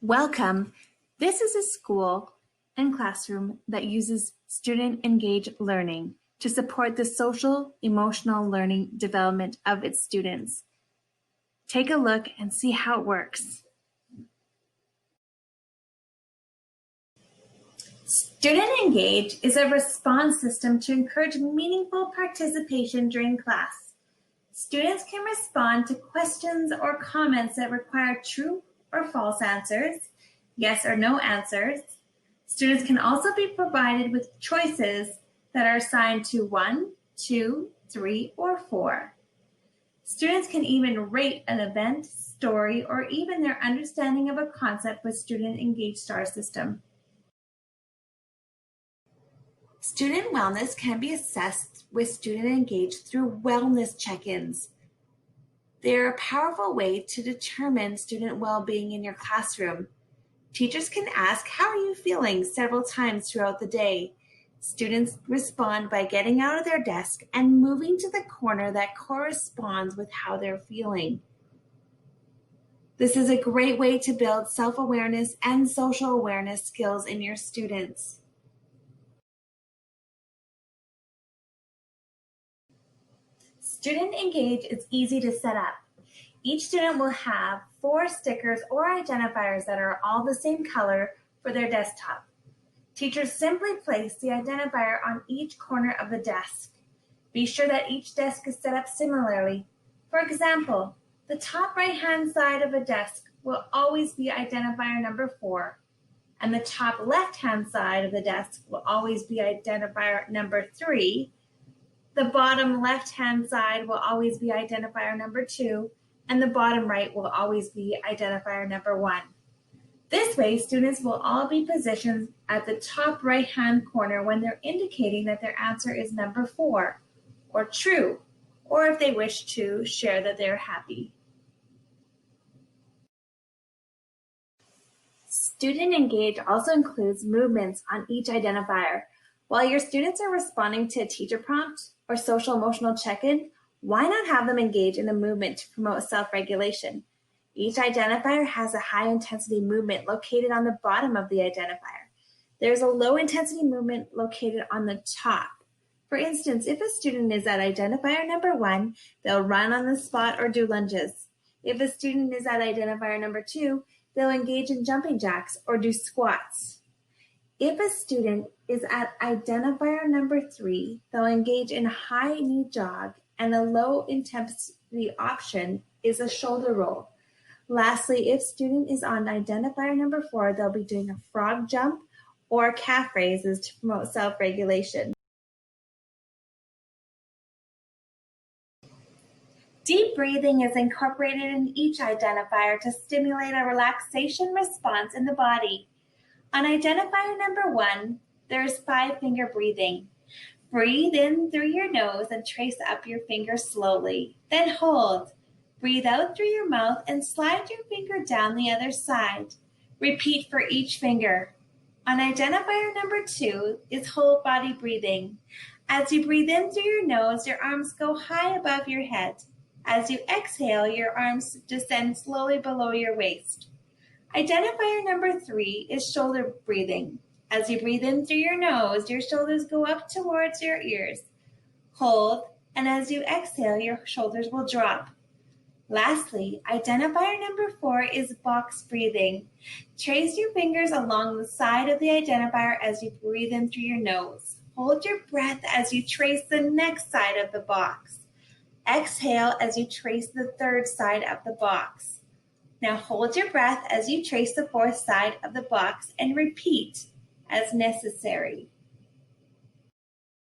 Welcome. This is a school and classroom that uses student-engaged learning to support the social, emotional learning development of its students. Take a look and see how it works. Studengage is a response system to encourage meaningful participation during class. Students can respond to questions or comments that require true or false answers, yes or no answers. Students can also be provided with choices that are assigned to 1, 2, 3, or 4. Students can even rate an event, story, or even their understanding of a concept with Student-Engaged Star System. Student wellness can be assessed with Student-Engaged through wellness check-ins. They're a powerful way to determine student well-being in your classroom. Teachers can ask, "How are you feeling?" several times throughout the day. Students respond by getting out of their desk and moving to the corner that corresponds with how they're feeling. This is a great way to build self-awareness and social awareness skills in your students. Student-Engage is easy to set up. Each student will have 4 stickers or identifiers that are all the same color for their desktop. Teachers simply place the identifier on each corner of the desk. Be sure that each desk is set up similarly. For example, the top right-hand side of a desk will always be identifier number 4, and the top left-hand side of the desk will always be identifier number 3. The bottom left-hand side will always be identifier number 2, and the bottom right will always be identifier number 1. This way, students will all be positioned at the top right-hand corner when they're indicating that their answer is number 4, or true, or if they wish to share that they're happy. Student-Engage also includes movements on each identifier. While your students are responding to a teacher prompt or social emotional check-in, why not have them engage in a movement to promote self-regulation? Each identifier has a high-intensity movement located on the bottom of the identifier. There's a low-intensity movement located on the top. For instance, if a student is at identifier number 1, they'll run on the spot or do lunges. If a student is at identifier number 2, they'll engage in jumping jacks or do squats. If a student is at identifier number 3, they'll engage in a high knee jog, and a low intensity option is a shoulder roll. Lastly, if student is on identifier number 4, they'll be doing a frog jump or calf raises to promote self-regulation. Deep breathing is incorporated in each identifier to stimulate a relaxation response in the body. On identifier number 1, there's 5-finger breathing. Breathe in through your nose and trace up your finger slowly. Then hold. Breathe out through your mouth and slide your finger down the other side. Repeat for each finger. On identifier number 2 is whole body breathing. As you breathe in through your nose, your arms go high above your head. As you exhale, your arms descend slowly below your waist. Identifier number 3 is shoulder breathing. As you breathe in through your nose, your shoulders go up towards your ears. Hold, and as you exhale, your shoulders will drop. Lastly, identifier number 4 is box breathing. Trace your fingers along the side of the identifier as you breathe in through your nose. Hold your breath as you trace the next side of the box. Exhale as you trace the third side of the box. Now hold your breath as you trace the fourth side of the box and repeat as necessary.